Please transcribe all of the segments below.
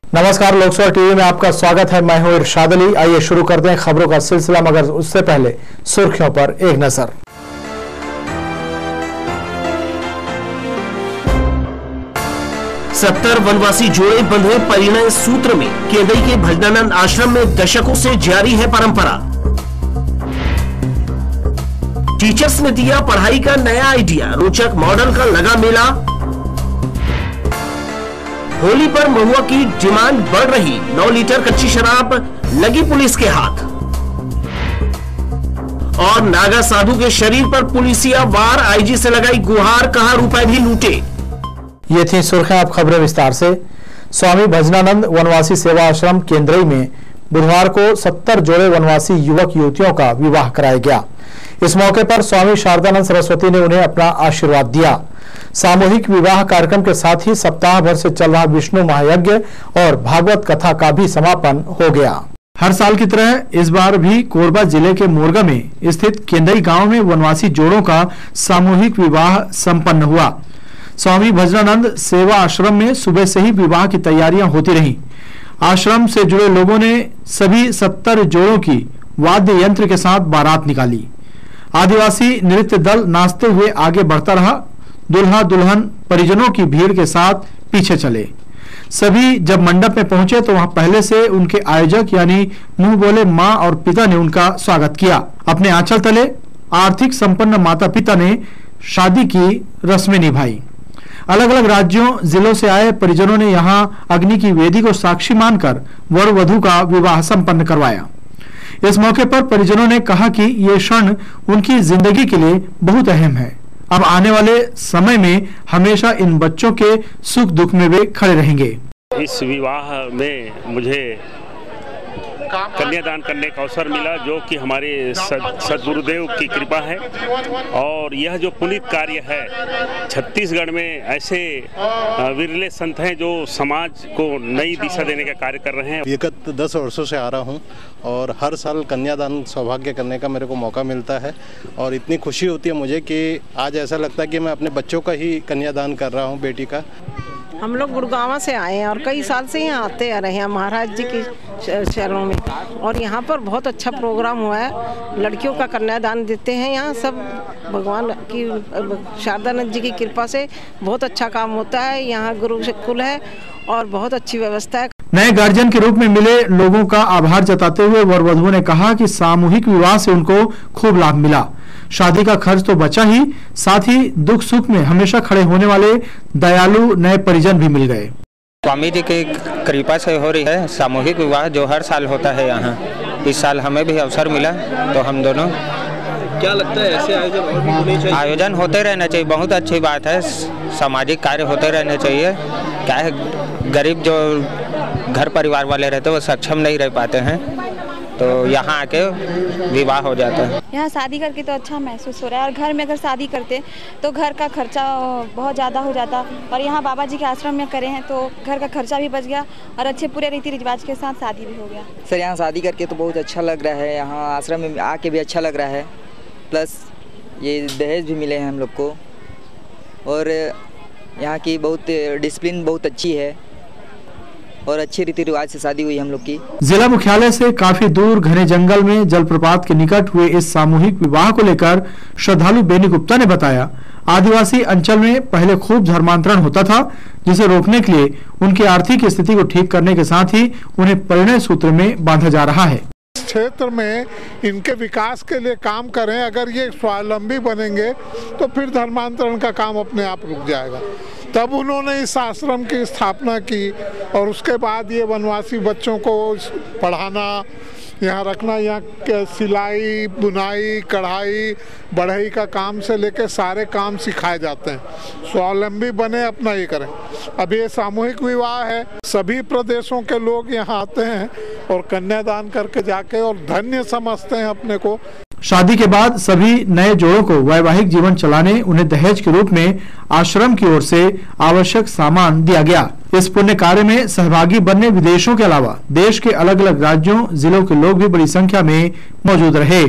नमस्कार, लोकसभा टीवी में आपका स्वागत है। मैं हूं इरशाद अली। आइए शुरू करते हैं खबरों का सिलसिला, मगर उससे पहले सुर्खियों पर एक नजर। सत्तर वनवासी जोड़े बंधे परिणय सूत्र में। केंदई के भजनानंद आश्रम में दशकों से जारी है परंपरा। टीचर्स ने दिया पढ़ाई का नया आइडिया, रोचक मॉडल का लगा मेला। होली पर महुआ की डिमांड बढ़ रही, 9 लीटर कच्ची शराब लगी पुलिस के हाथ। और नागा साधु के शरीर पर पुलिसिया वार, आईजी से लगाई गुहार, कहा रुपए भी लूटे। ये थी सुर्खियां, अब खबरें विस्तार से। स्वामी भजनानंद वनवासी सेवा आश्रम केंद्रई में बुधवार को 70 जोड़े वनवासी युवक युवतियों का विवाह कराया गया। इस मौके पर स्वामी शारदानंद सरस्वती ने उन्हें अपना आशीर्वाद दिया। सामूहिक विवाह कार्यक्रम के साथ ही सप्ताह भर से चल रहा विष्णु महायज्ञ और भागवत कथा का भी समापन हो गया। हर साल की तरह इस बार भी कोरबा जिले के मोरगा में स्थित केंदई गांव में वनवासी जोड़ों का सामूहिक विवाह संपन्न हुआ। स्वामी भजनानंद सेवा आश्रम में सुबह से ही विवाह की तैयारियां होती रहीं। आश्रम से जुड़े लोगों ने सभी 70 जोड़ों की वाद्य यंत्र के साथ बारात निकाली। आदिवासी नृत्य दल नाचते हुए आगे बढ़ता रहा। दुल्हा दुल्हन परिजनों की भीड़ के साथ पीछे चले। सभी जब मंडप में पहुंचे तो वहां पहले से उनके आयोजक यानी मुंह बोले मां और पिता ने उनका स्वागत किया। अपने आंचल तले आर्थिक संपन्न माता पिता ने शादी की रस्में निभाई। अलग अलग राज्यों जिलों से आए परिजनों ने यहां अग्नि की वेदी को साक्षी मानकर वर वधू का विवाह संपन्न करवाया। इस मौके पर परिजनों ने कहा कि ये क्षण उनकी जिंदगी के लिए बहुत अहम है। अब आने वाले समय में हमेशा इन बच्चों के सुख दुख में वे खड़े रहेंगे। इस विवाह में मुझे कन्यादान करने का अवसर मिला, जो कि हमारे सद्गुरुदेव की कृपा है। और यह जो पुनीत कार्य है, छत्तीसगढ़ में ऐसे विरले संत हैं जो समाज को नई दिशा देने का कार्य कर रहे हैं। विगत 10 वर्षों से आ रहा हूं और हर साल कन्यादान सौभाग्य करने का मेरे को मौका मिलता है और इतनी खुशी होती है मुझे कि आज ऐसा लगता है कि मैं अपने बच्चों का ही कन्यादान कर रहा हूं, बेटी का। हम लोग गुड़गांव से आए हैं और कई साल से यहाँ आते आ रहे हैं महाराज जी के शहरों में, और यहाँ पर बहुत अच्छा प्रोग्राम हुआ है। लड़कियों का कन्यादान देते हैं यहाँ सब। भगवान की शारदानंद जी की कृपा से बहुत अच्छा काम होता है। यहाँ गुरुकुल है और बहुत अच्छी व्यवस्था है। नए गार्जियन के रूप में मिले लोगों का आभार जताते हुए वर वधू ने कहा कि सामूहिक विवाह से उनको खूब लाभ मिला। शादी का खर्च तो बचा ही, साथ ही दुख सुख में हमेशा खड़े होने वाले दयालु नए परिजन भी मिल गए। स्वामी जी की कृपा से हो रही है सामूहिक विवाह, जो हर साल होता है यहाँ। इस साल हमें भी अवसर मिला तो हम दोनों। क्या लगता है ऐसे आयोजन और भी होने चाहिए? आयोजन होते रहना चाहिए, बहुत अच्छी बात है। सामाजिक कार्य होते रहने चाहिए। क्या है, गरीब जो घर परिवार वाले रहते हैं वो सक्षम नहीं रह पाते हैं, तो यहाँ आके विवाह हो जाता है। यहाँ शादी करके तो अच्छा महसूस हो रहा है, और घर में अगर शादी करते तो घर का खर्चा बहुत ज़्यादा हो जाता, और यहाँ बाबा जी के आश्रम में करे हैं तो घर का खर्चा भी बच गया और अच्छे पूरे रीति रिवाज के साथ शादी भी हो गया। सर यहाँ शादी करके तो बहुत अच्छा लग रहा है, यहाँ आश्रम में आके भी अच्छा लग रहा है, प्लस ये दहेज भी मिले हैं हम लोग को, और यहाँ की बहुत डिसिप्लिन बहुत अच्छी है और अच्छे रीति रिवाज से शादी हुई हम लोग की। जिला मुख्यालय से काफी दूर घने जंगल में जलप्रपात के निकट हुए इस सामूहिक विवाह को लेकर श्रद्धालु बेनी गुप्ता ने बताया, आदिवासी अंचल में पहले खूब धर्मांतरण होता था, जिसे रोकने के लिए उनकी आर्थिक स्थिति को ठीक करने के साथ ही उन्हें परिणय सूत्र में बांधा जा रहा है। क्षेत्र में इनके विकास के लिए काम करें। अगर ये स्वावलंबी बनेंगे तो फिर धर्मांतरण का काम अपने आप रुक जाएगा। तब उन्होंने इस आश्रम की स्थापना की और उसके बाद ये वनवासी बच्चों को पढ़ाना, यहाँ रखना, यहाँ के सिलाई, बुनाई, कढ़ाई, बढ़ई का काम से लेकर सारे काम सिखाए जाते हैं। स्वावलंबी बने, अपना ये करें। अब ये सामूहिक विवाह है, सभी प्रदेशों के लोग यहाँ आते हैं और कन्यादान करके जाके और धन्य समझते हैं अपने को। शादी के बाद सभी नए जोड़ों को वैवाहिक जीवन चलाने उन्हें दहेज के रूप में आश्रम की ओर से आवश्यक सामान दिया गया। इस पुण्य कार्य में सहभागी बनने विदेशों के अलावा देश के अलग अलग राज्यों जिलों के लोग भी बड़ी संख्या में मौजूद रहे।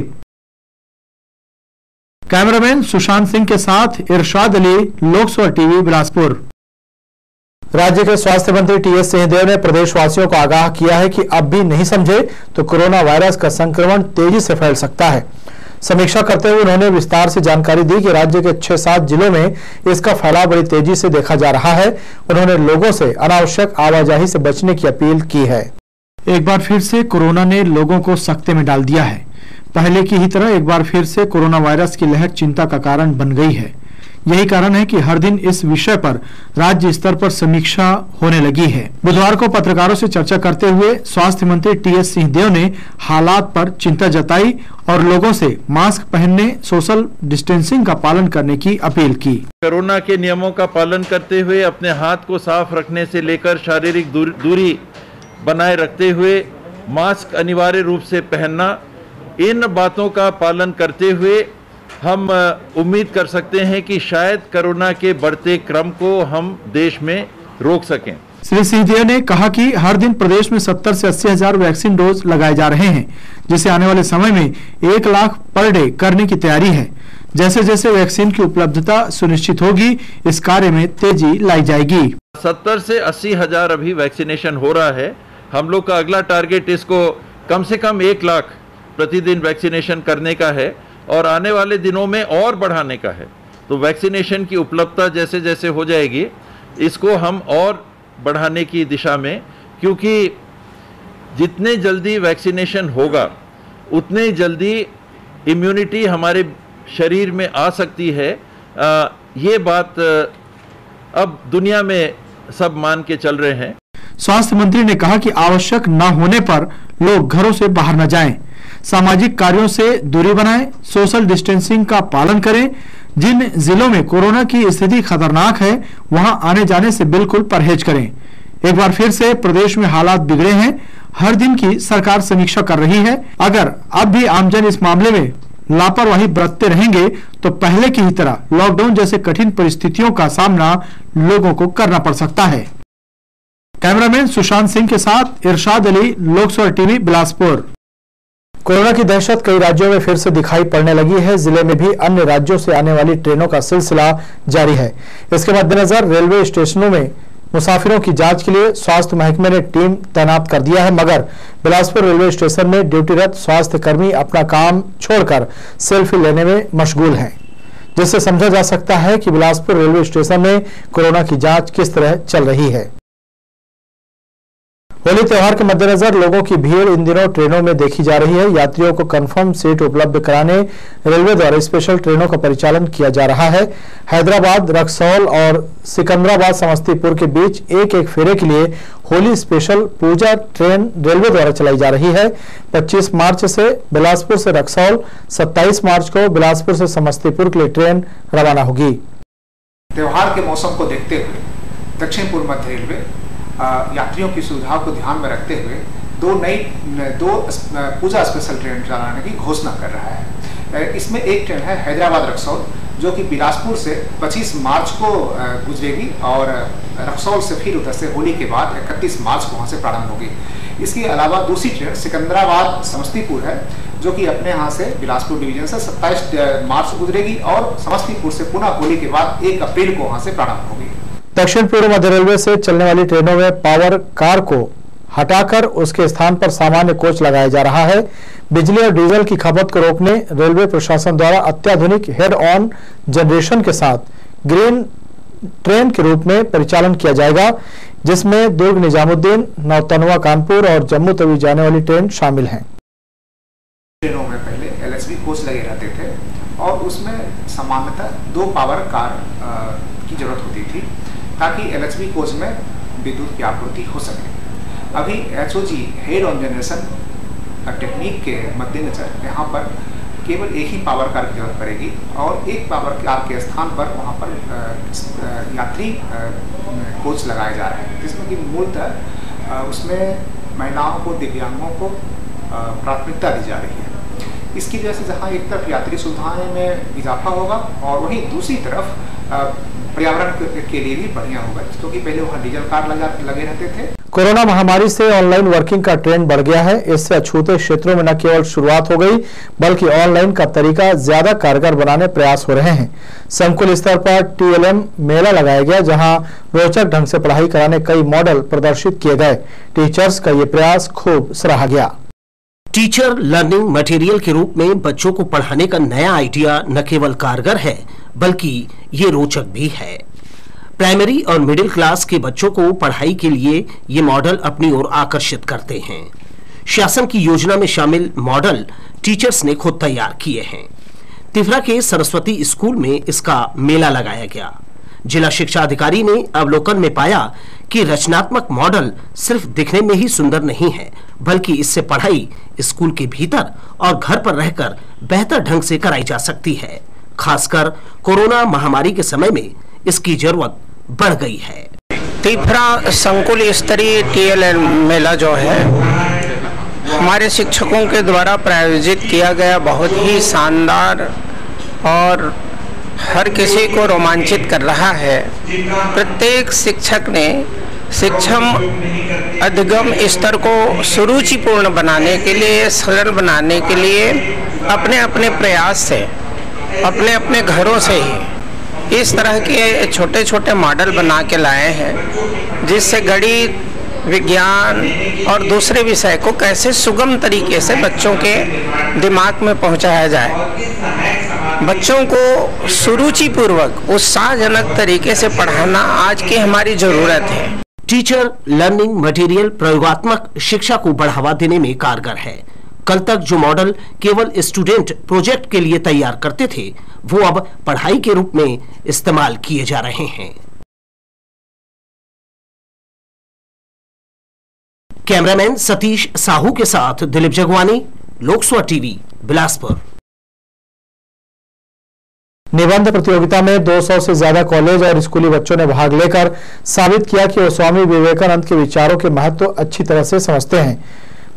कैमरामैन सुशांत सिंह के साथ इरशाद अली, लोकसभा टीवी, बिलासपुर। राज्य के स्वास्थ्य मंत्री टीएस सिंहदेव ने प्रदेशवासियों को आगाह किया है कि अब भी नहीं समझे तो कोरोना वायरस का संक्रमण तेजी से फैल सकता है। समीक्षा करते हुए उन्होंने विस्तार से जानकारी दी कि राज्य के 6-7 जिलों में इसका फैलाव बड़ी तेजी से देखा जा रहा है। उन्होंने लोगों से अनावश्यक आवाजाही से बचने की अपील की है। एक बार फिर से कोरोना ने लोगों को सकते में डाल दिया है। पहले की ही तरह एक बार फिर से कोरोना वायरस की लहर चिंता का कारण बन गई है। यही कारण है कि हर दिन इस विषय पर राज्य स्तर पर समीक्षा होने लगी है। बुधवार को पत्रकारों से चर्चा करते हुए स्वास्थ्य मंत्री टीएस सिंहदेव ने हालात पर चिंता जताई और लोगों से मास्क पहनने, सोशल डिस्टेंसिंग का पालन करने की अपील की। कोरोना के नियमों का पालन करते हुए अपने हाथ को साफ रखने से लेकर शारीरिक दूरी बनाए रखते हुए मास्क अनिवार्य रूप से पहनना, इन बातों का पालन करते हुए हम उम्मीद कर सकते हैं कि शायद कोरोना के बढ़ते क्रम को हम देश में रोक सकें। श्री सिंहदेव ने कहा कि हर दिन प्रदेश में 70 से 80 हजार वैक्सीन डोज लगाए जा रहे हैं, जिसे आने वाले समय में 1 लाख पर डे करने की तैयारी है। जैसे जैसे वैक्सीन की उपलब्धता सुनिश्चित होगी, इस कार्य में तेजी लाई जाएगी। 70 से 80 हजार अभी वैक्सीनेशन हो रहा है। हम लोग का अगला टारगेट इसको कम से कम 1 लाख प्रतिदिन वैक्सीनेशन करने का है और आने वाले दिनों में और बढ़ाने का है। तो वैक्सीनेशन की उपलब्धता जैसे जैसे हो जाएगी, इसको हम और बढ़ाने की दिशा में, क्योंकि जितने जल्दी वैक्सीनेशन होगा उतने जल्दी इम्यूनिटी हमारे शरीर में आ सकती है। ये बात अब दुनिया में सब मान के चल रहे हैं। स्वास्थ्य मंत्री ने कहा कि आवश्यक न होने पर लोग घरों से बाहर न जाएं, सामाजिक कार्यों से दूरी बनाएं, सोशल डिस्टेंसिंग का पालन करें। जिन जिलों में कोरोना की स्थिति खतरनाक है, वहां आने जाने से बिल्कुल परहेज करें। एक बार फिर से प्रदेश में हालात बिगड़े हैं। हर दिन की सरकार समीक्षा कर रही है। अगर अब भी आमजन इस मामले में लापरवाही बरतते रहेंगे तो पहले की ही तरह लॉकडाउन जैसे कठिन परिस्थितियों का सामना लोगों को करना पड़ सकता है। कैमरामैन सुशांत सिंह के साथ इरशाद अली, लोक स्वर टीवी, बिलासपुर। कोरोना की दहशत कई राज्यों में फिर से दिखाई पड़ने लगी है। जिले में भी अन्य राज्यों से आने वाली ट्रेनों का सिलसिला जारी है। इसके मद्देनजर रेलवे स्टेशनों में मुसाफिरों की जांच के लिए स्वास्थ्य महकमे ने टीम तैनात कर दिया है, मगर बिलासपुर रेलवे स्टेशन में ड्यूटीरत स्वास्थ्य कर्मी अपना काम छोड़कर सेल्फी लेने में मशगूल हैं, जिससे समझा जा सकता है कि बिलासपुर रेलवे स्टेशन में कोरोना की जांच किस तरह चल रही है। होली त्योहार के मद्देनजर लोगों की भीड़ इन दिनों ट्रेनों में देखी जा रही है। यात्रियों को कंफर्म सीट उपलब्ध कराने रेलवे द्वारा स्पेशल ट्रेनों का परिचालन किया जा रहा है। हैदराबाद, रक्सौल और सिकंदराबाद समस्तीपुर के बीच एक फेरे के लिए होली स्पेशल पूजा ट्रेन रेलवे द्वारा चलाई जा रही है। 25 मार्च से बिलासपुर से रक्सौल, 27 मार्च को बिलासपुर से समस्तीपुर के लिए ट्रेन रवाना होगी। त्योहार के मौसम को देखते हुए दक्षिण पूर्व मध्य रेलवे यात्रियों की सुविधाओं को ध्यान में रखते हुए दो पूजा स्पेशल ट्रेन चलाने की घोषणा कर रहा है। इसमें एक ट्रेन है हैदराबाद रक्सौल, जो कि बिलासपुर से 25 मार्च को गुजरेगी और रक्सौल से फिर उधर से होली के बाद 31 मार्च को वहाँ से प्रारंभ होगी। इसके अलावा दूसरी ट्रेन सिकंदराबाद समस्तीपुर है, जो कि अपने यहाँ से बिलासपुर डिवीजन से 27 मार्च को गुजरेगी और समस्तीपुर से पुनः होली के बाद 1 अप्रैल को वहाँ से प्रारंभ होगी। दक्षिण पूर्व मध्य रेलवे से चलने वाली ट्रेनों में पावर कार को हटाकर उसके स्थान पर सामान्य कोच लगाया जा रहा है। बिजली और डीजल की खपत को रोकने रेलवे प्रशासन द्वारा अत्याधुनिक हेड ऑन जनरेशन के साथ ग्रीन ट्रेन के रूप में परिचालन किया जाएगा, जिसमें दुर्ग निजामुद्दीन, नौतनवा कानपुर और जम्मू तवी जाने वाली ट्रेन शामिल हैं। ट्रेनों में पहले LHB कोच लगे रहते थे और उसमें सामान्यतः 2 पावर कार की जरूरत होती थी, ताकि LHB कोच में विद्युत की आपूर्ति हो सके। अभी HOG head on generation technique के मद्देनजर यहाँ पर केवल एक ही पावर कार की जरूरत पड़ेगी और एक पावर कार के स्थान पर वहाँ पर यात्री कोच लगाए जा रहे हैं, जिसमें कि मूलतः उसमें महिलाओं को, दिव्यांगों को प्राथमिकता दी जा रही है। इसकी वजह से जहाँ एक तरफ यात्री सुविधाएं में इजाफा होगा और वहीं दूसरी तरफ पर्यावरण के लिए भी बढ़िया होगा, क्योंकि पहले वहाँ डीजल कार लगे रहते थे। कोरोना महामारी से ऑनलाइन वर्किंग का ट्रेंड बढ़ गया है। इससे अछूते क्षेत्रों में न केवल शुरुआत हो गई बल्कि ऑनलाइन का तरीका ज्यादा कारगर बनाने प्रयास हो रहे हैं। संकुल स्तर पर TLM मेला लगाया गया, जहां रोचक ढंग से पढ़ाई कराने कई मॉडल प्रदर्शित किए गए। टीचर्स का ये प्रयास खूब सराहा गया। टीचर लर्निंग मटेरियल के रूप में बच्चों को पढ़ाने का नया आइडिया न केवल कारगर है बल्कि ये रोचक भी है। प्राइमरी और मिडिल क्लास के बच्चों को पढ़ाई के लिए ये मॉडल अपनी ओर आकर्षित करते हैं। शासन की योजना में शामिल मॉडल टीचर्स ने खुद तैयार किए हैं। तिफरा के सरस्वती स्कूल में इसका मेला लगाया गया। जिला शिक्षा अधिकारी ने अवलोकन में पाया कि रचनात्मक मॉडल सिर्फ दिखने में ही सुंदर नहीं है बल्कि इससे पढ़ाई स्कूल के भीतर और घर पर रहकर बेहतर ढंग से कराई जा सकती है। खासकर कोरोना महामारी के समय में इसकी जरूरत बढ़ गई है। तिफरा संकुल स्तरीय TLM मेला जो है हमारे शिक्षकों के द्वारा प्रायोजित किया गया, बहुत ही शानदार और हर किसी को रोमांचित कर रहा है। प्रत्येक शिक्षक ने शिक्षण अधिगम स्तर को सुरुचिपूर्ण बनाने के लिए, सरल बनाने के लिए अपने अपने प्रयास से, अपने अपने घरों से ही इस तरह के छोटे छोटे मॉडल बना के लाए हैं, जिससे गणित, विज्ञान और दूसरे विषय को कैसे सुगम तरीके से बच्चों के दिमाग में पहुंचाया जाए। बच्चों को सुरुचिपूर्वक, उत्साहजनक तरीके से पढ़ाना आज की हमारी जरूरत है। टीचर लर्निंग मटेरियल प्रयोगात्मक शिक्षा को बढ़ावा देने में कारगर है। कल तक जो मॉडल केवल स्टूडेंट प्रोजेक्ट के लिए तैयार करते थे, वो अब पढ़ाई के रूप में इस्तेमाल किए जा रहे हैं। कैमरामैन सतीश साहू के साथ दिलीप जगवानी, लोकसभा टीवी, बिलासपुर। निबंध प्रतियोगिता में 200 से ज्यादा कॉलेज और स्कूली बच्चों ने भाग लेकर साबित किया कि वो स्वामी विवेकानंद के विचारों के महत्व अच्छी तरह से समझते हैं।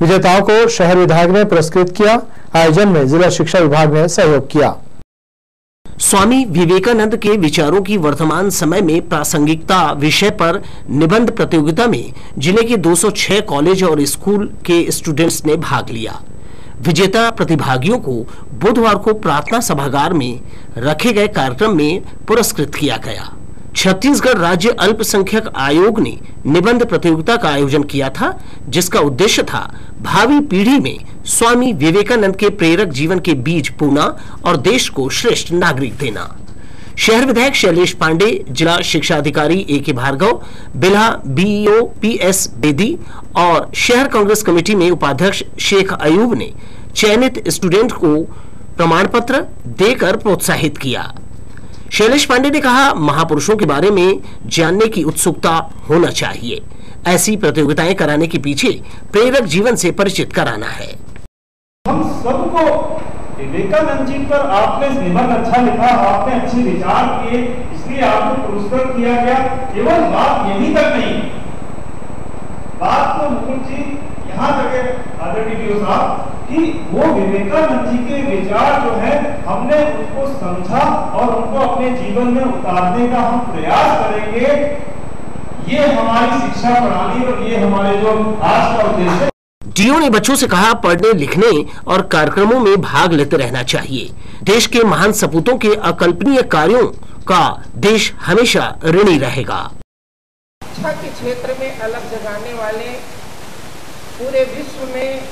विजेताओं को शहर विधायक ने पुरस्कृत किया। आयोजन में जिला शिक्षा विभाग ने सहयोग किया। स्वामी विवेकानंद के विचारों की वर्तमान समय में प्रासंगिकता विषय पर निबंध प्रतियोगिता में जिले के 206 कॉलेज और स्कूल के स्टूडेंट्स ने भाग लिया। विजेता प्रतिभागियों को बुधवार को प्रार्थना सभागार में रखे गए कार्यक्रम में पुरस्कृत किया गया। छत्तीसगढ़ राज्य अल्पसंख्यक आयोग ने निबंध प्रतियोगिता का आयोजन किया था, जिसका उद्देश्य था भावी पीढ़ी में स्वामी विवेकानंद के प्रेरक जीवन के बीज बोना और देश को श्रेष्ठ नागरिक देना। शहर विधायक शैलेश पांडे, जिला शिक्षा अधिकारी AK Bhargava, Bilha BEO PS Bedi और शहर कांग्रेस कमेटी में उपाध्यक्ष शेख अयूब ने चयनित स्टूडेंट को प्रमाण पत्र देकर प्रोत्साहित किया। शैलेश पांडे ने कहा, महापुरुषों के बारे में जानने की उत्सुकता होना चाहिए। ऐसी प्रतियोगिताएं कराने के पीछे प्रेरक जीवन से परिचित कराना है। हम सबको विवेकानंद जी पर आपने निबंध अच्छा लिखा, आपने अच्छे विचार किए, इसलिए आपको पुरस्कृत किया गया। केवल बात यही तक नहीं, बात तो मुकुल जी यहाँ तक है आदरणीय DO साहब कि वो विवेकानंद जी के विचार जो है हमने उनको समझा और उनको अपने जीवन में उतारने का हम प्रयास करेंगे। ये हमारी शिक्षा प्रणाली और ये हमारे जो आज का उद्देश्य है। DO ने बच्चों से कहा, पढ़ने लिखने और कार्यक्रमों में भाग लेते रहना चाहिए। देश के महान सपूतों के अकल्पनीय कार्यों का देश हमेशा ऋणी रहेगा। शिक्षा के क्षेत्र में अलग जगाने वाले, पूरे विश्व में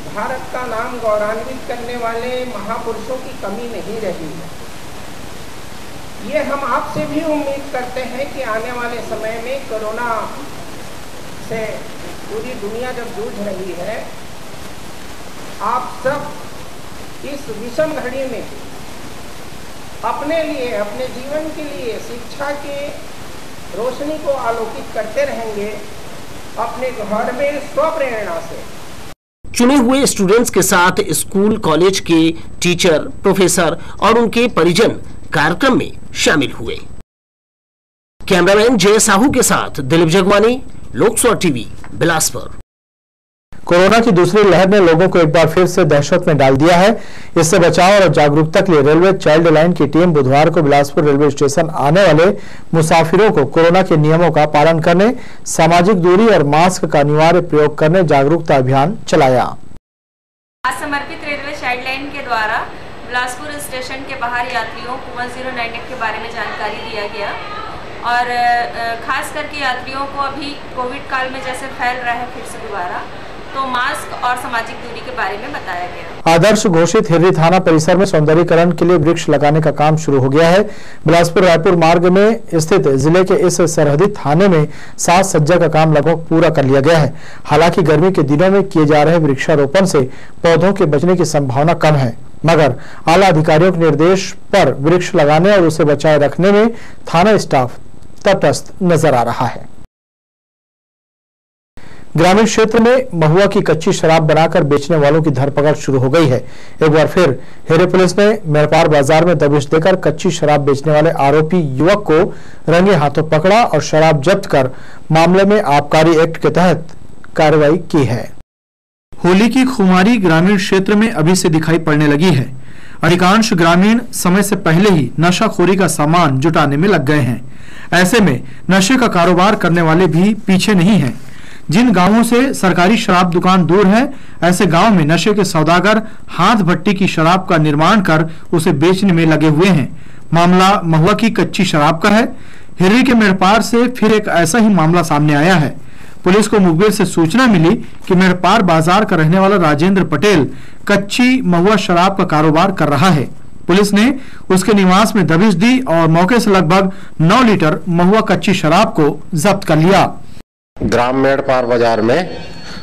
भारत का नाम गौरवान्वित करने वाले महापुरुषों की कमी नहीं रही है। ये हम आपसे भी उम्मीद करते हैं कि आने वाले समय में कोरोना से पूरी दुनिया जब जूझ रही है, आप सब इस विषम घड़ी में अपने लिए, अपने जीवन के लिए शिक्षा के रोशनी को आलोकित करते रहेंगे, अपने घर में स्वप्रेरणा से। चुने हुए स्टूडेंट्स के साथ स्कूल कॉलेज के टीचर, प्रोफेसर और उनके परिजन कार्यक्रम में शामिल हुए। कैमरामैन जय साहू के साथ दिलीप जगवानी, लोकसभा टीवी, बिलासपुर। कोरोना की दूसरी लहर ने लोगों को एक बार फिर से दहशत में डाल दिया है। इससे बचाव और जागरूकता के लिए रेलवे चाइल्ड लाइन की टीम बुधवार को बिलासपुर रेलवे स्टेशन आने वाले मुसाफिरों को कोरोना के नियमों का पालन करने, सामाजिक दूरी और मास्क का अनिवार्य प्रयोग करने जागरूकता अभियान चलाया। आज समर्पित रेलवे चाइल्ड लाइन के द्वारा बिलासपुर स्टेशन के बाहर यात्रियों को 1098 के बारे में जानकारी दिया गया और खास करके यात्रियों को अभी कोविड काल में जैसे फैल रहा है फिर से दोबारा, तो मास्क और सामाजिक दूरी के बारे में बताया गया। आदर्श घोषित हिर्री थाना परिसर में सौंदर्यीकरण के लिए वृक्ष लगाने का काम शुरू हो गया है। बिलासपुर रायपुर मार्ग में स्थित जिले के इस सरहदी थाने में साज सज्जा का काम लगभग पूरा कर लिया गया है। हालांकि गर्मी के दिनों में किए जा रहे वृक्षारोपण से पौधों के बचने की संभावना कम है, मगर आला अधिकारियों के निर्देश पर वृक्ष लगाने और उसे बचाए रखने में थाना स्टाफ तटस्थ नजर आ रहा है। ग्रामीण क्षेत्र में महुआ की कच्ची शराब बनाकर बेचने वालों की धरपकड़ शुरू हो गई है। एक बार फिर हिरे पुलिस ने मेरपार बाजार में दबिश देकर कच्ची शराब बेचने वाले आरोपी युवक को रंगे हाथों पकड़ा और शराब जब्त कर मामले में आबकारी एक्ट के तहत कार्रवाई की है। होली की खुमारी ग्रामीण क्षेत्र में अभी से दिखाई पड़ने लगी है। अधिकांश ग्रामीण समय से पहले ही नशाखोरी का सामान जुटाने में लग गए हैं। ऐसे में नशे का कारोबार करने वाले भी पीछे नहीं हैं। जिन गांवों से सरकारी शराब दुकान दूर है, ऐसे गांव में नशे के सौदागर हाथ भट्टी की शराब का निर्माण कर उसे बेचने में लगे हुए हैं। मामला महुआ की कच्ची शराब का है। हिर्री के मेरपार से फिर एक ऐसा ही मामला सामने आया है। पुलिस को मुखबिर से सूचना मिली कि मेरपार बाजार का रहने वाला राजेंद्र पटेल कच्ची महुआ शराब का कारोबार कर रहा है। पुलिस ने उसके निवास में दबिश दी और मौके से लगभग 9 लीटर महुआ कच्ची शराब को जब्त कर लिया। ग्राम मेरपार बाजार में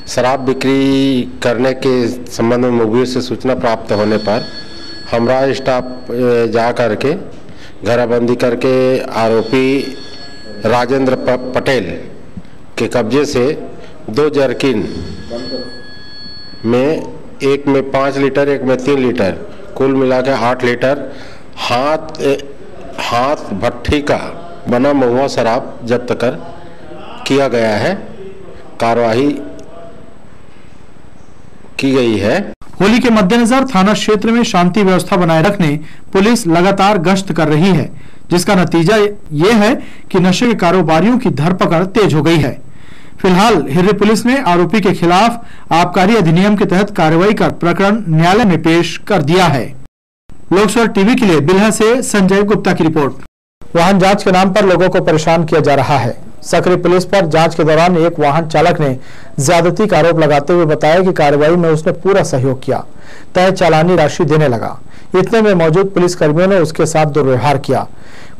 शराब बिक्री करने के संबंध में मुखबिर से सूचना प्राप्त होने पर हमरा स्टाफ जा करके घेराबंदी करके आरोपी राजेंद्र पटेल के कब्जे से 2 जर्किन में, एक में 5 लीटर एक में 3 लीटर कुल मिला के 8 लीटर हाथ भट्टी का बना महुआ शराब जब्त कर किया गया है। कार्रवाई की गई है। होली के मद्देनजर थाना क्षेत्र में शांति व्यवस्था बनाए रखने पुलिस लगातार गश्त कर रही है, जिसका नतीजा ये है कि नशे के कारोबारियों की धरपकड़ तेज हो गई है। फिलहाल हिर्री पुलिस ने आरोपी के खिलाफ आबकारी अधिनियम के तहत कार्रवाई कर प्रकरण न्यायालय में पेश कर दिया है। लोकसभा टीवी के लिए बिल्हा से संजय गुप्ता की रिपोर्ट। वाहन जांच के नाम पर लोगों को परेशान किया जा रहा है। सकरी पुलिस पर जांच के दौरान एक वाहन चालक ने ज्यादती का आरोप लगाते हुए बताया कि कार्रवाई में उसने पूरा सहयोग किया, तय चालानी राशि देने लगा। इतने में मौजूद पुलिस कर्मियों ने उसके साथ दुर्व्यवहार किया।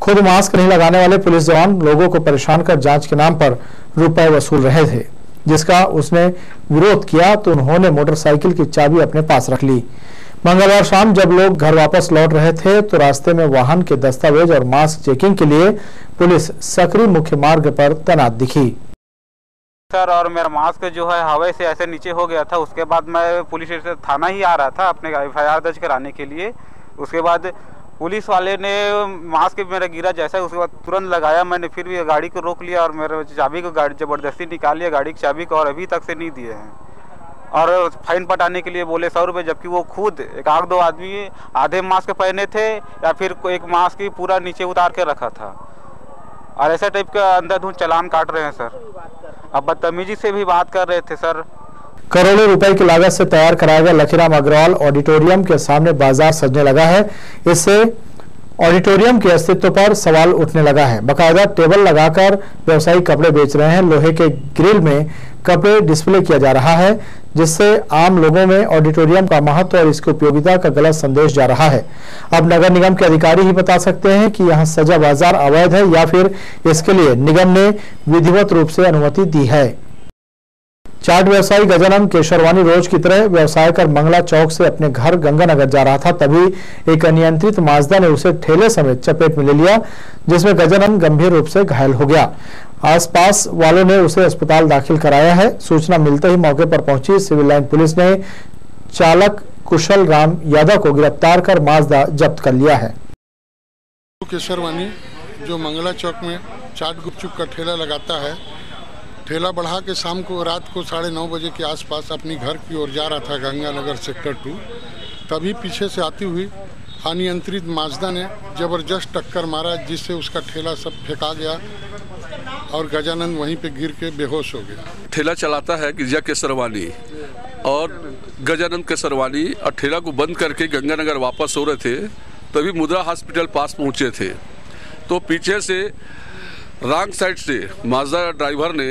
खुद मास्क नहीं लगाने वाले पुलिस जवान लोगों को परेशान कर जांच के नाम पर रुपए वसूल रहे थे, जिसका उसने विरोध किया तो उन्होंने मोटरसाइकिल की चाबी अपने पास रख ली। मंगलवार शाम जब लोग घर वापस लौट रहे थे तो रास्ते में वाहन के दस्तावेज और मास्क चेकिंग के लिए पुलिस सकरी मुख्य मार्ग पर तैनात दिखी। सर, और मेरा मास्क जो है हवा से ऐसे नीचे हो गया था। उसके बाद मैं पुलिस स्टेशन थाना ही आ रहा था अपने FIR दर्ज कराने के लिए। उसके बाद पुलिस वाले ने मास्क मेरा गिरा जैसा, उसके बाद तुरंत लगाया। मैंने फिर भी गाड़ी को रोक लिया और मेरे चाबी को जबरदस्ती निकाल लिया गाड़ी की चाबी को, और अभी तक से नहीं दिए हैं। और फाइन पटाने के लिए बोले 100 रुपये, जबकि वो खुद एक आध 2 आदमी आधे मास्क पहने थे या फिर एक मास्क ही पूरा नीचे उतार के रखा था, और ऐसे टाइप का अंधाधुंध चालान काट रहे हैं सर। अब बदतमीजी से भी बात कर रहे थे सर। करोड़ों रुपए की लागत से तैयार कराया गया लखीराम अग्रवाल ऑडिटोरियम के सामने बाजार सजने लगा है। इससे ऑडिटोरियम के अस्तित्व पर सवाल उठने लगा है। बाकायदा टेबल लगाकर व्यवसायी कपड़े बेच रहे हैं। लोहे के ग्रिल में कपड़े डिस्प्ले किया जा रहा है, जिससे आम लोगों में ऑडिटोरियम का महत्व और इसकी उपयोगिता का गलत संदेश जा रहा है। अब नगर निगम के अधिकारी ही बता सकते हैं कि यहां सजा बाजार अवैध है या फिर इसके लिए निगम ने विधिवत रूप से अनुमति दी है। चाट व्यवसायी गजानंद केशरवानी रोज की तरह व्यवसाय कर मंगला चौक से अपने घर गंगानगर जा रहा था, तभी एक अनियंत्रित माजदा ने उसे ठेले समेत चपेट में ले लिया, जिसमें गजानंद गंभीर रूप से घायल हो गया। आसपास वालों ने उसे अस्पताल दाखिल कराया है। सूचना मिलते ही मौके पर पहुंची सिविल लाइन पुलिस ने चालक कुशल राम यादव को गिरफ्तार कर माजदा जब्त कर लिया है। केशरवानी जो मंगला चौक में चाट गुपचुप का ठेला लगाता है, ठेला बढ़ा के शाम को रात को 9:30 बजे के आसपास अपनी घर की ओर जा रहा था गंगानगर सेक्टर 2, तभी पीछे से आती हुई अनियंत्रित माजदा ने जबरदस्त टक्कर मारा, जिससे उसका ठेला सब फेंका गया और गजानंद वहीं पे गिर के बेहोश हो गया। ठेला चलाता है गिरजा केसरवानी और गजानंद केसरवानी, और ठेला को बंद करके गंगानगर वापस हो रहे थे, तभी मुद्रा हॉस्पिटल पास पहुंचे थे तो पीछे से रॉन्ग साइड से माजदा ड्राइवर ने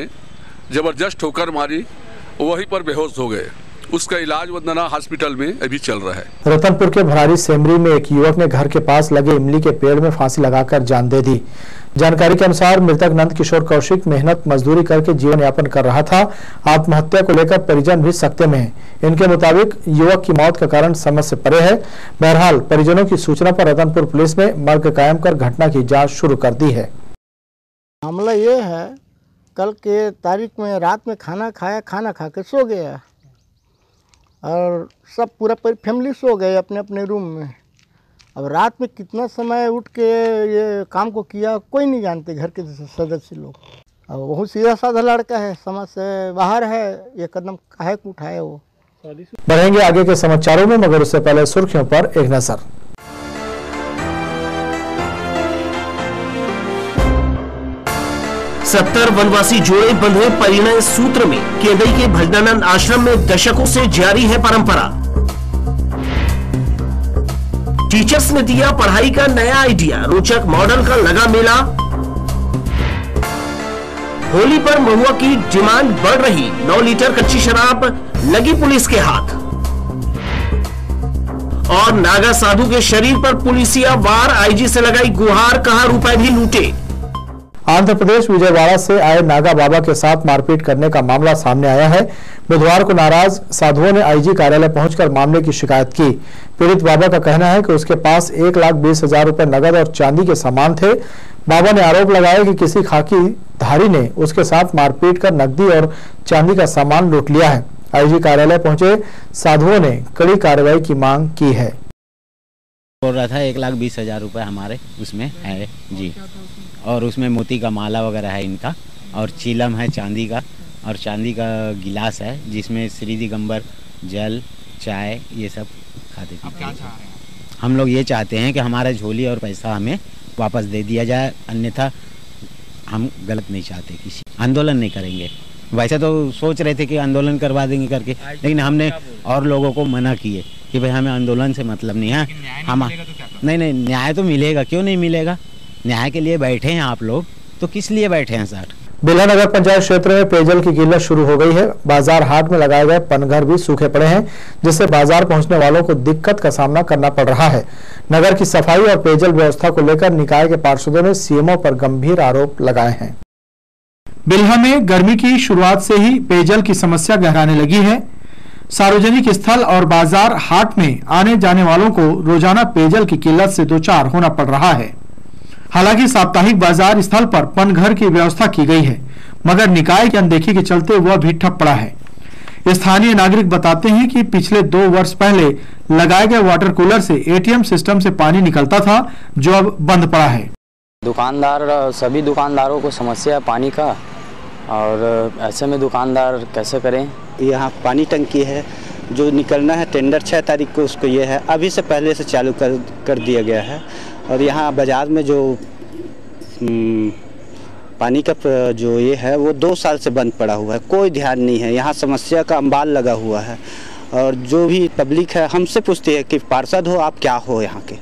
जबरदस्त ठोकर मारी, वहीं पर बेहोश हो गए। उसका इलाज वंदना हॉस्पिटल में अभी चल रहा है। रतनपुर के भरारी सेमरी में एक युवक ने घर के पास लगे इमली के पेड़ में फांसी लगाकर जान दे दी। जानकारी के अनुसार मृतक नंद किशोर कौशिक मेहनत मजदूरी करके जीवन यापन कर रहा था। आत्महत्या को लेकर परिजन भी सकते में है। इनके मुताबिक युवक की मौत का कारण समझ से परे है। बहरहाल परिजनों की सूचना पर रतनपुर पुलिस ने मर्ग कायम कर घटना की जाँच शुरू कर दी है। मामला ये है, कल के तारीख में रात में खाना खाया, खाना खा के सो गया और सब पूरा फैमिली सो गए अपने अपने रूम में। अब रात में कितना समय उठ के ये काम को किया कोई नहीं जानते, घर के सदस्य लोग। अब बहुत सीधा साधा लड़का है, समझ से बाहर है, ये कदम काहे को उठाए वो। बढ़ेंगे आगे के समाचारों में, मगर उससे पहले सुर्खियों पर एक नजर। सत्तर वनवासी जोड़े बंधे परिणय सूत्र में केदई के भजनानंद आश्रम में दशकों से जारी है परंपरा। टीचर्स ने दिया पढ़ाई का नया आइडिया, रोचक मॉडल का लगा मेला। होली पर महुआ की डिमांड बढ़ रही, 9 लीटर कच्ची शराब लगी पुलिस के हाथ। और नागा साधु के शरीर पर पुलिसिया वार, आईजी से लगाई गुहार, कहा रुपए भी लूटे। आंध्र प्रदेश विजयवाड़ा से आए नागा बाबा के साथ मारपीट करने का मामला सामने आया है। बुधवार को नाराज साधुओं ने आईजी कार्यालय पहुंचकर मामले की शिकायत की। पीड़ित बाबा का कहना है कि उसके पास 1,20,000 रुपए नगद और चांदी के सामान थे। बाबा ने आरोप लगाया कि किसी खाकी धारी ने उसके साथ मारपीट कर नकदी और चांदी का सामान लूट लिया है। आईजी कार्यालय पहुंचे साधुओं ने कड़ी कार्रवाई की मांग की है। बोल रहा था 1,20,000 रुपए हमारे उसमें है जी, और उसमें मोती का माला वगैरह है इनका, और चीलम है चांदी का, और चांदी का गिलास है जिसमें श्री दिगंबर जल चाय ये सब खाते पीते हैं। हम लोग ये चाहते हैं कि हमारा झोली और पैसा हमें वापस दे दिया जाए, अन्यथा हम गलत नहीं चाहते, किसी आंदोलन नहीं करेंगे। वैसे तो सोच रहे थे कि आंदोलन करवा देंगे करके, लेकिन हमने और लोगों को मना किए कि भाई हमें आंदोलन से मतलब नहीं है। हम नहीं न्याय तो मिलेगा, क्यों नहीं मिलेगा? न्याय के लिए बैठे हैं आप लोग, तो किस लिए बैठे हैं सर? बिल्हा नगर पंचायत क्षेत्र में पेयजल की किल्लत शुरू हो गई है। बाजार हाट में लगाए गए पनघर भी सूखे पड़े हैं, जिससे बाजार पहुंचने वालों को दिक्कत का सामना करना पड़ रहा है। नगर की सफाई और पेयजल व्यवस्था को लेकर निकाय के पार्षदों ने सीएमओ पर गंभीर आरोप लगाए हैं। बिल्हा में गर्मी की शुरुआत से ही पेयजल की समस्या गहराने लगी है। सार्वजनिक स्थल और बाजार हाट में आने जाने वालों को रोजाना पेयजल की किल्लत से दो चार होना पड़ रहा है। हालांकि साप्ताहिक बाजार स्थल पर पनघर की व्यवस्था की गई है, मगर निकाय की अनदेखी के चलते वह भी ठप पड़ा है। स्थानीय नागरिक बताते हैं कि पिछले 2 वर्ष पहले लगाए गए वाटर कूलर से एटीएम सिस्टम से पानी निकलता था, जो अब बंद पड़ा है। सभी दुकानदारों को समस्या है पानी का, और ऐसे में दुकानदार कैसे करें? यहाँ पानी टंकी है, जो निकलना है टेंडर 6 तारीख को उसको ये है, अभी से पहले से चालू कर दिया गया है। और यहाँ बाजार में जो पानी का जो ये है वो 2 साल से बंद पड़ा हुआ है, कोई ध्यान नहीं है। यहाँ समस्या का अंबाल लगा हुआ है, और जो भी पब्लिक है हमसे पूछती है कि पार्षद हो आप, क्या हो यहाँ के,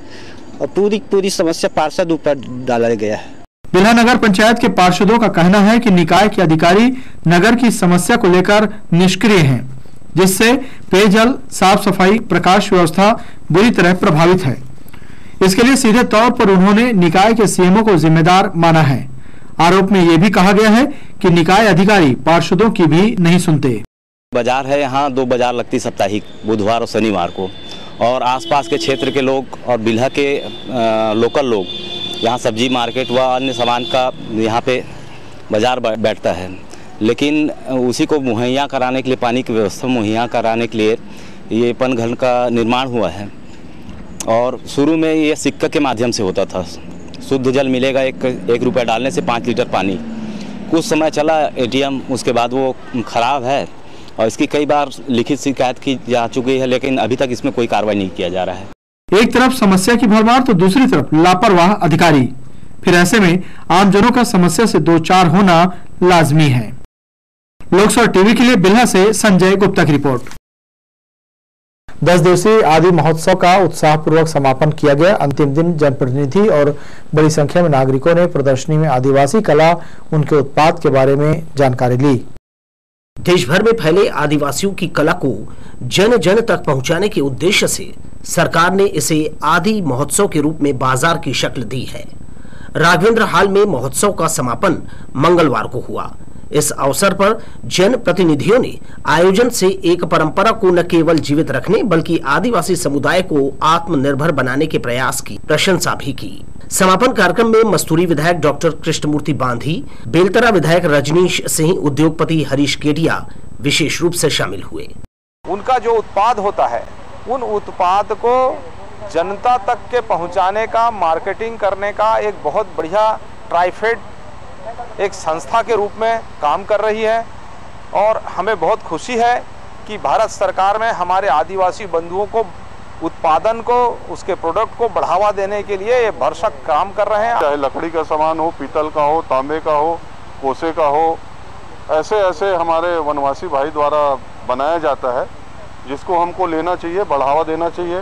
और पूरी समस्या पार्षद ऊपर डाला गया है। बिल्हा नगर पंचायत के पार्षदों का कहना है कि निकाय के अधिकारी नगर की समस्या को लेकर निष्क्रिय हैं, जिससे पेयजल, साफ सफाई, प्रकाश व्यवस्था बुरी तरह प्रभावित है। इसके लिए सीधे तौर पर उन्होंने निकाय के सीएमओ को जिम्मेदार माना है। आरोप में यह भी कहा गया है कि निकाय अधिकारी पार्षदों की भी नहीं सुनते। बाजार है, यहाँ 2 बाजार लगती साप्ताहिक, बुधवार और शनिवार को, और आसपास के क्षेत्र के लोग और बिल्हा के लोकल लोग यहाँ सब्जी मार्केट व अन्य सामान का यहाँ पे बाजार बैठता है, लेकिन उसी को मुहैया कराने के लिए, पानी की व्यवस्था मुहैया कराने के लिए ये पनघर का निर्माण हुआ है। और शुरू में ये सिक्का के माध्यम से होता था, शुद्ध जल मिलेगा 1 रुपया डालने से 5 लीटर पानी, कुछ समय चला एटीएम, उसके बाद वो ख़राब है और इसकी कई बार लिखित शिकायत की जा चुकी है, लेकिन अभी तक इसमें कोई कार्रवाई नहीं किया जा रहा है। एक तरफ समस्या की भरमार तो दूसरी तरफ लापरवाह अधिकारी। फिर ऐसे में आमजनों का समस्या से दो चार होना लाजमी है। लोकसभा टीवी के लिए बिल्हा से संजय गुप्ता की रिपोर्ट। 10 दिवसीय आदि महोत्सव का उत्साहपूर्वक समापन किया गया। अंतिम दिन जनप्रतिनिधि और बड़ी संख्या में नागरिकों ने प्रदर्शनी में आदिवासी कला, उनके उत्पाद के बारे में जानकारी ली। देश भर में फैले आदिवासियों की कला को जन जन तक पहुंचाने के उद्देश्य से सरकार ने इसे आदि महोत्सव के रूप में बाजार की शक्ल दी है। राघवेंद्र हॉल में महोत्सव का समापन मंगलवार को हुआ। इस अवसर पर जन प्रतिनिधियों ने आयोजन से एक परंपरा को न केवल जीवित रखने बल्कि आदिवासी समुदाय को आत्मनिर्भर बनाने के प्रयास की प्रशंसा भी की। समापन कार्यक्रम में मस्तूरी विधायक डॉक्टर कृष्णमूर्ति बांधी, बेलतरा विधायक रजनीश सिंह, उद्योगपति हरीश केडिया विशेष रूप से शामिल हुए। उनका जो उत्पाद होता है, उन उत्पाद को जनता तक के पहुंचाने का, मार्केटिंग करने का एक बहुत बढ़िया ट्राइफेड एक संस्था के रूप में काम कर रही है और हमें बहुत खुशी है कि भारत सरकार में हमारे आदिवासी बंधुओं को उत्पादन को, उसके प्रोडक्ट को बढ़ावा देने के लिए ये भरसक काम कर रहे हैं। चाहे लकड़ी का सामान हो, पीतल का हो, तांबे का हो, कोसे का हो, ऐसे ऐसे हमारे वनवासी भाई द्वारा बनाया जाता है, जिसको हमको लेना चाहिए, बढ़ावा देना चाहिए।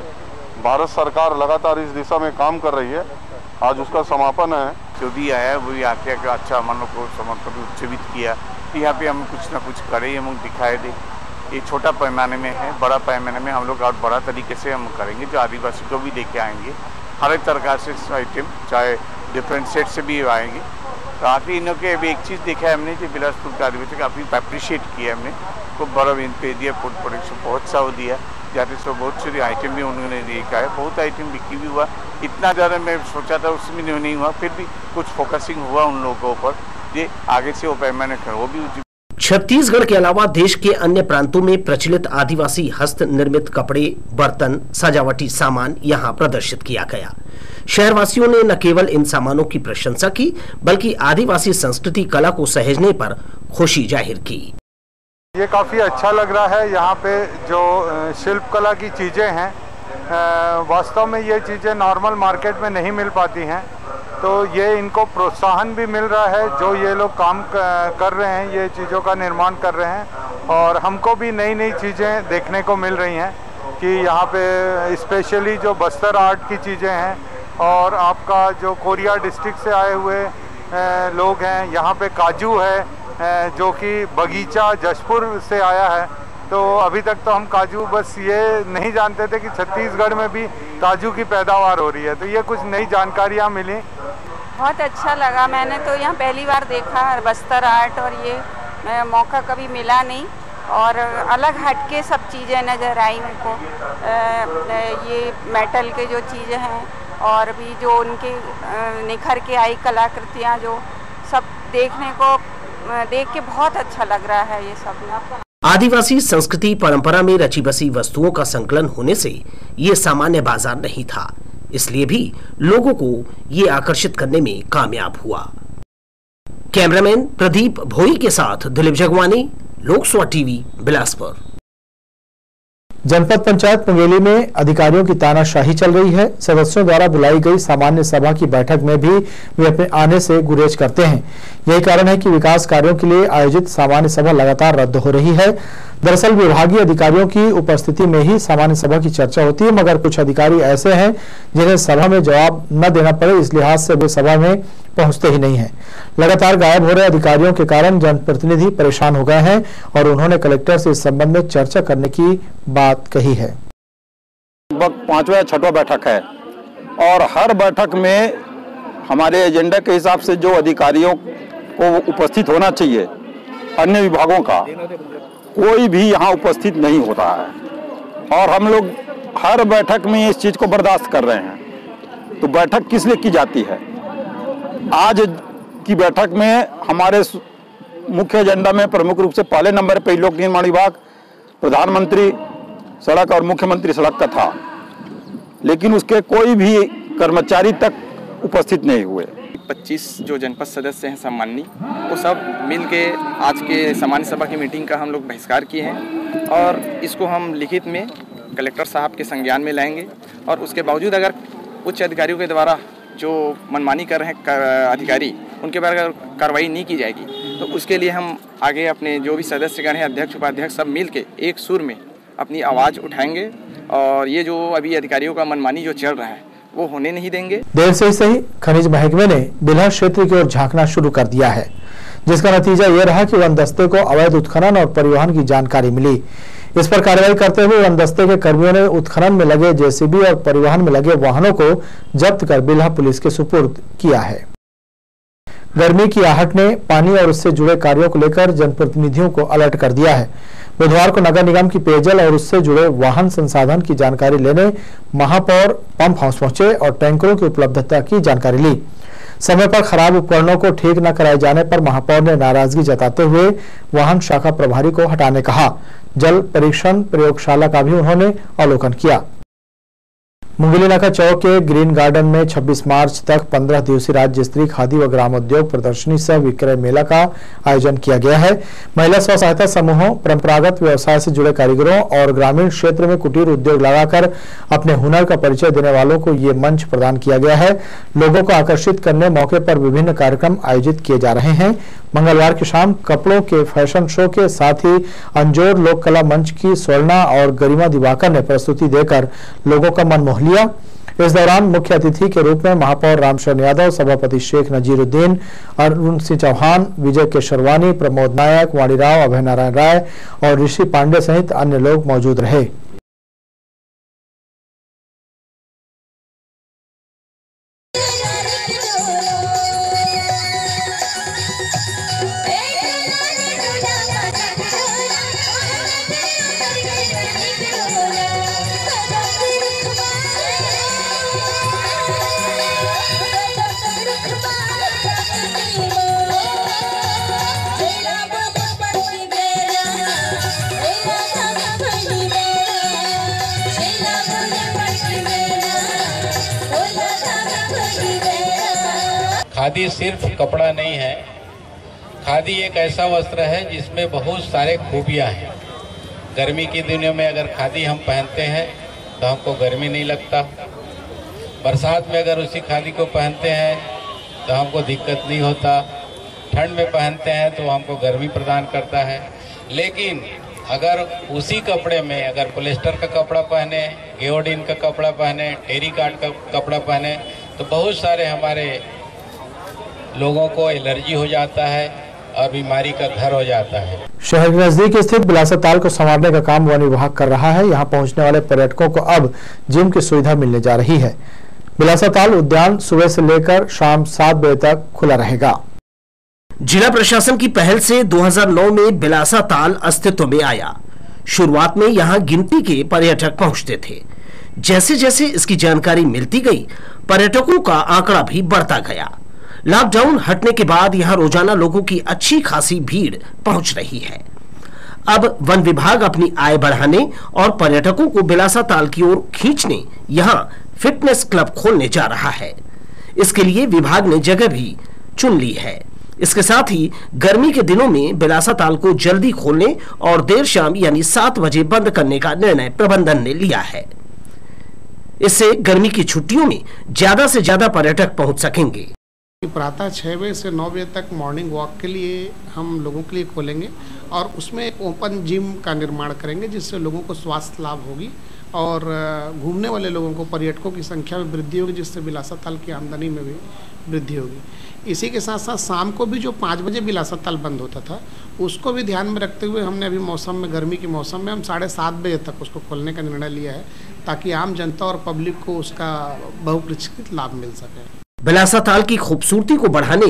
भारत सरकार लगातार इस दिशा में काम कर रही है। आज उसका समापन है। जो भी आया वो आके अच्छा मन को समर्पण उत्सवित किया कि यहाँ पे हम कुछ ना कुछ करें, हम दिखाए दे। ये छोटा पैमाने में है, बड़ा पैमाने में हम लोग और बड़ा तरीके से हम करेंगे, जो आदिवासी को भी लेके आएंगे। हर एक प्रकार से आइटम, चाहे डिफरेंट सेट से भी आएंगे। तो आखिर इन्हों के अभी एक चीज़ देखा है हमने, जो बिलासपुर के आदिवासी काफ़ी अप्रिशिएट किया हमने, खूब बड़ा इनको दिया, फूड प्रोडक्शन बहुत सा दिया, जाते से बहुत सारी आइटम भी उन्होंने देखा है, बहुत आइटम बिक्री भी हुआ। इतना ज़्यादा मैं सोचा था उसमें नहीं हुआ, फिर भी कुछ फोकसिंग हुआ उन लोगों पर, ये आगे से वो पैमाने वो भी। छत्तीसगढ़ के अलावा देश के अन्य प्रांतों में प्रचलित आदिवासी हस्त निर्मित कपड़े, बर्तन, सजावटी सामान यहाँ प्रदर्शित किया गया। शहरवासियों ने न केवल इन सामानों की प्रशंसा की बल्कि आदिवासी संस्कृति कला को सहेजने पर खुशी जाहिर की। ये काफ़ी अच्छा लग रहा है। यहाँ पे जो शिल्प कला की चीज़ें हैं, वास्तव में ये चीज़ें नॉर्मल मार्केट में नहीं मिल पाती हैं, तो ये इनको प्रोत्साहन भी मिल रहा है। जो ये लोग काम कर रहे हैं, ये चीज़ों का निर्माण कर रहे हैं, और हमको भी नई नई चीज़ें देखने को मिल रही हैं कि यहाँ पे स्पेशली जो बस्तर आर्ट की चीज़ें हैं, और आपका जो कोरिया डिस्ट्रिक्ट से आए हुए लोग हैं, यहाँ पे काजू है जो कि बगीचा जशपुर से आया है। तो अभी तक तो हम काजू बस ये नहीं जानते थे कि छत्तीसगढ़ में भी काजू की पैदावार हो रही है, तो ये कुछ नई जानकारियाँ मिली। बहुत अच्छा लगा। मैंने तो यहाँ पहली बार देखा बस्तर आर्ट, और ये मौका कभी मिला नहीं, और अलग हटके सब चीज़ें नज़र आई उनको। ये मेटल के जो चीज़ें हैं, और भी जो उनके निखर के आई कलाकृतियाँ, जो सब देखने को देख के बहुत अच्छा लग रहा है। ये सब आदिवासी संस्कृति परंपरा में रची बसी वस्तुओं का संकलन होने से ये सामान्य बाजार नहीं था, इसलिए भी लोगों को ये आकर्षित करने में कामयाब हुआ। कैमरामैन प्रदीप भोई के साथ दिलीप जगवानी, लोकसभा टीवी, बिलासपुर। जनपद पंचायत मुंगेली में अधिकारियों की तानाशाही चल रही है। सदस्यों द्वारा बुलाई गई सामान्य सभा की बैठक में भी वे अपने आने से गुरेज करते हैं। यही कारण है कि विकास कार्यों के लिए आयोजित सामान्य सभा लगातार रद्द हो रही है। दरअसल विभागीय अधिकारियों की उपस्थिति में ही सामान्य सभा की चर्चा होती है, मगर कुछ अधिकारी ऐसे हैं जिन्हें सभा में जवाब न देना पड़े, इस लिहाज से वे सभा में पहुंचते ही नहीं हैं। लगातार गायब हो रहे अधिकारियों के कारण जनप्रतिनिधि परेशान हो गए हैं और उन्होंने कलेक्टर से इस संबंध में चर्चा करने की बात कही है। लगभग 5वां या 6वां बैठक है, और हर बैठक में हमारे एजेंडा के हिसाब से जो अधिकारियों को उपस्थित होना चाहिए अन्य विभागों का, कोई भी यहाँ उपस्थित नहीं होता है, और हम लोग हर बैठक में इस चीज़ को बर्दाश्त कर रहे हैं। तो बैठक किस लिए की जाती है? आज की बैठक में हमारे मुख्य एजेंडा में प्रमुख रूप से पहले नंबर पर लोक निर्माण विभाग, प्रधानमंत्री सड़क और मुख्यमंत्री सड़क का था, लेकिन उसके कोई भी कर्मचारी तक उपस्थित नहीं हुए। 25 जो जनपद सदस्य हैं सम्माननीय, वो सब मिल के आज के सामान्य सभा की मीटिंग का हम लोग बहिष्कार किए हैं और इसको हम लिखित में कलेक्टर साहब के संज्ञान में लाएंगे और उसके बावजूद अगर उच्च अधिकारियों के द्वारा जो मनमानी कर रहे हैं अधिकारी, उनके बारे अगर कार्रवाई नहीं की जाएगी तो उसके लिए हम आगे अपने जो भी सदस्यगण हैं, अध्यक्ष उपाध्यक्ष सब मिल के एक सुर में अपनी आवाज़ उठाएंगे और ये जो अभी अधिकारियों का मनमानी जो चल रहा है वो होने नहीं देंगे। देर से ही सही खनिज महकमे ने बिल्हा क्षेत्र की ओर झांकना शुरू कर दिया है, जिसका नतीजा ये रहा कि वन दस्ते को अवैध उत्खनन और परिवहन की जानकारी मिली। इस पर कार्रवाई करते हुए वन दस्ते के कर्मियों ने उत्खनन में लगे जेसीबी और परिवहन में लगे वाहनों को जब्त कर बिल्हा पुलिस के सुपुर्द किया है। गर्मी की आहट ने पानी और उससे जुड़े कार्यों को लेकर जनप्रतिनिधियों को अलर्ट कर दिया है। बुधवार को नगर निगम की पेयजल और उससे जुड़े वाहन संसाधन की जानकारी लेने महापौर पंप हाउस पहुंचे और टैंकरों की उपलब्धता की जानकारी ली। समय पर खराब उपकरणों को ठीक न कराए जाने पर महापौर ने नाराजगी जताते हुए वाहन शाखा प्रभारी को हटाने कहा। जल परीक्षण प्रयोगशाला का भी उन्होंने अवलोकन किया। मुंगेलीनाका चौक के ग्रीन गार्डन में 26 मार्च तक 15 दिवसीय राज्य स्तरीय खादी व ग्रामोद्योग प्रदर्शनी सह विक्रय मेला का आयोजन किया गया है। महिला स्व सहायता समूहों, परंपरागत व्यवसाय से जुड़े कारीगरों और ग्रामीण क्षेत्र में कुटीर उद्योग लगाकर अपने हुनर का परिचय देने वालों को ये मंच प्रदान किया गया है। लोगों को आकर्षित करने मौके पर विभिन्न कार्यक्रम आयोजित किए जा रहे हैं। मंगलवार की शाम कपड़ों के फैशन शो के साथ ही अंजोर लोक कला मंच की स्वर्णा और गरिमा दिवाकर ने प्रस्तुति देकर लोगों का मन मोह लिया। इस दौरान मुख्य अतिथि के रूप में महापौर रामशरण यादव, सभापति शेख नजीरुद्दीन, अरुण सिंह चौहान, विजय केशरवानी, प्रमोद नायक, वाणीराव, अभय नारायण राय और ऋषि पांडे सहित अन्य लोग मौजूद रहे। खादी सिर्फ कपड़ा नहीं है, खादी एक ऐसा वस्त्र है जिसमें बहुत सारे खूबियां हैं। गर्मी के दिनों में अगर खादी हम पहनते हैं तो हमको गर्मी नहीं लगता, बरसात में अगर उसी खादी को पहनते हैं तो हमको दिक्कत नहीं होता, ठंड में पहनते हैं तो हमको गर्मी प्रदान करता है। लेकिन अगर उसी कपड़े में अगर पॉलिस्टर का कपड़ा पहने, गेओडिन का कपड़ा पहने, टेरिकॉट का कपड़ा पहने तो बहुत सारे हमारे लोगों को एलर्जी हो जाता है और बीमारी का घर हो जाता है। शहर के नजदीक स्थित बिलासा ताल को संवारने का काम वन विभाग कर रहा है। यहाँ पहुँचने वाले पर्यटकों को अब जिम की सुविधा मिलने जा रही है। बिलासा ताल उद्यान सुबह से लेकर शाम 7 बजे तक खुला रहेगा। जिला प्रशासन की पहल से 2009 में बिलासा ताल अस्तित्व में आया। शुरुआत में यहाँ गिनती के पर्यटक पहुंचते थे। जैसे जैसे इसकी जानकारी मिलती गई, पर्यटकों का आंकड़ा भी बढ़ता गया। लॉकडाउन हटने के बाद यहां रोजाना लोगों की अच्छी खासी भीड़ पहुंच रही है। अब वन विभाग अपनी आय बढ़ाने और पर्यटकों को बिलासा ताल की ओर खींचने यहां फिटनेस क्लब खोलने जा रहा है। इसके लिए विभाग ने जगह भी चुन ली है। इसके साथ ही गर्मी के दिनों में बिलासा ताल को जल्दी खोलने और देर शाम यानी 7 बजे बंद करने का निर्णय प्रबंधन ने लिया है। इससे गर्मी की छुट्टियों में ज्यादा से ज्यादा पर्यटक पहुंच सकेंगे। प्रातः 6 बजे से 9 बजे तक मॉर्निंग वॉक के लिए हम लोगों के लिए खोलेंगे और उसमें एक ओपन जिम का निर्माण करेंगे, जिससे लोगों को स्वास्थ्य लाभ होगी और घूमने वाले लोगों को, पर्यटकों की संख्या में वृद्धि होगी, जिससे बिलासा ताल की आमदनी में भी वृद्धि होगी। इसी के साथ साथ शाम को भी जो 5 बजे बिलासा ताल बंद होता था, उसको भी ध्यान में रखते हुए हमने अभी मौसम में, गर्मी के मौसम में हम 7:30 बजे तक उसको खोलने का निर्णय लिया है, ताकि आम जनता और पब्लिक को उसका बहुप्रतीक्षित लाभ मिल सके। बिलासा ताल की खूबसूरती को बढ़ाने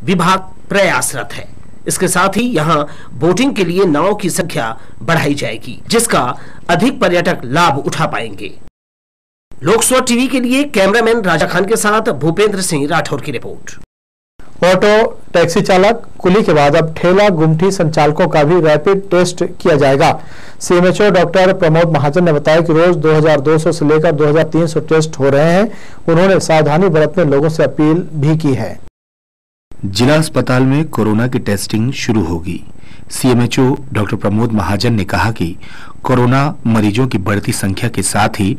विभाग प्रयासरत है। इसके साथ ही यहाँ बोटिंग के लिए नाव की संख्या बढ़ाई जाएगी, जिसका अधिक पर्यटक लाभ उठा पाएंगे। लोकसभा टीवी के लिए कैमरामैन राजा खान के साथ भूपेंद्र सिंह राठौर की रिपोर्ट। ऑटो टैक्सी चालक कुली के बाद अब ठेला गुमठी संचालकों का भी रैपिड टेस्ट किया जाएगा। सीएमएचओ डॉक्टर प्रमोद महाजन ने बताया कि रोज 2200 से लेकर 2300 टेस्ट हो रहे हैं। उन्होंने सावधानी बरतने लोगों से अपील भी की है। जिला अस्पताल में कोरोना की टेस्टिंग शुरू होगी। सीएमएचओ डॉक्टर प्रमोद महाजन ने कहा कि कोरोना मरीजों की बढ़ती संख्या के साथ ही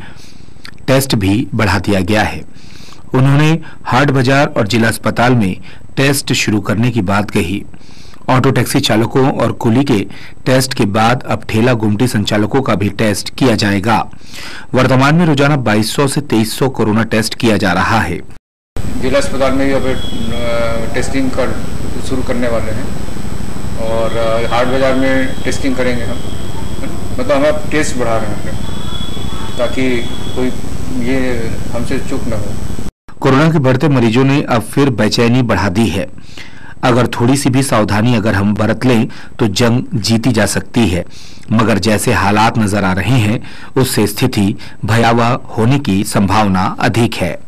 टेस्ट भी बढ़ा दिया गया है। उन्होंने हाट बाजार और जिला अस्पताल में टेस्ट शुरू करने की बात कही। ऑटो टैक्सी चालकों और कुली के टेस्ट के बाद अब ठेला गुमटी संचालकों का भी टेस्ट किया जाएगा। वर्तमान में रोजाना 2200 से 2300 कोरोना टेस्ट किया जा रहा है। जिला अस्पताल में भी अब टेस्टिंग कर शुरू करने वाले हैं और हाट बाजार में टेस्टिंग करेंगे हम। मतलब हम अब टेस्ट बढ़ा रहे हैं ताकि कोई ये हमसे चूक न हो। कोरोना के बढ़ते मरीजों ने अब फिर बेचैनी बढ़ा दी है। अगर थोड़ी सी भी सावधानी अगर हम बरत लें तो जंग जीती जा सकती है, मगर जैसे हालात नजर आ रहे हैं उससे स्थिति भयावह होने की संभावना अधिक है।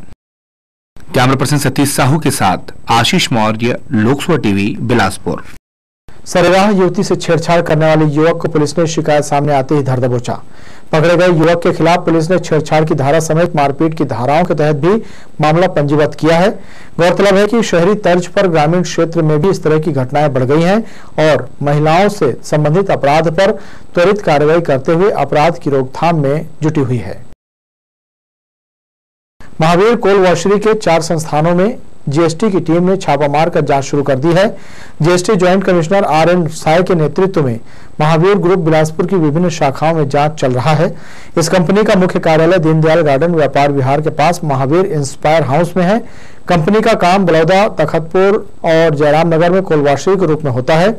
कैमरा पर्सन सतीश साहू के साथ आशीष मौर्य, लोकसभा टीवी, बिलासपुर। सरेराह युवती से छेड़छाड़ करने वाले युवक को पुलिस ने शिकायत सामने आते ही धर दबोचा। पकड़े गए युवक के खिलाफ पुलिस ने छेड़छाड़ की धारा समेत मारपीट की धाराओं के तहत भी मामला पंजीबद्ध किया है। गौरतलब है कि शहरी तर्ज पर ग्रामीण क्षेत्र में भी इस तरह की घटनाएं बढ़ गई हैं और महिलाओं से संबंधित अपराध पर त्वरित कार्रवाई करते हुए अपराध की रोकथाम में जुटी हुई है। महावीर कोल वॉशरी के 4 संस्थानों में जीएसटी की टीम ने छापा मारकर जांच शुरू कर दी है। GST joint commissioner RN. Sai के नेतृत्व में महावीर ग्रुप बिलासपुर की विभिन्न शाखाओं में जांच चल रहा है। इस कंपनी का मुख्य कार्यालय दीनदयाल गार्डन व्यापार विहार के पास महावीर इंस्पायर हाउस में है। कंपनी का काम बलौदा, तखतपुर और जयराम नगर में कोलवाशरी के रूप में होता है।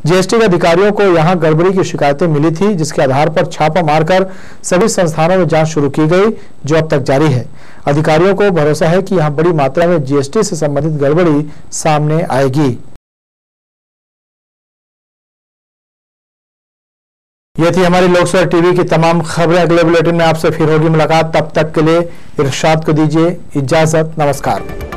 जीएसटी के अधिकारियों को यहां गड़बड़ी की शिकायतें मिली थी, जिसके आधार पर छापा मारकर सभी संस्थानों में जांच शुरू की गई, जो अब तक जारी है। अधिकारियों को भरोसा है कि यहां बड़ी मात्रा में जीएसटी से संबंधित गड़बड़ी सामने आएगी। ये थी हमारी लोकसभा टीवी की तमाम खबरें। अगले बुलेटिन में आपसे फिर होगी मुलाकात। तब तक के लिए इरशाद को दीजिए इजाजत। नमस्कार।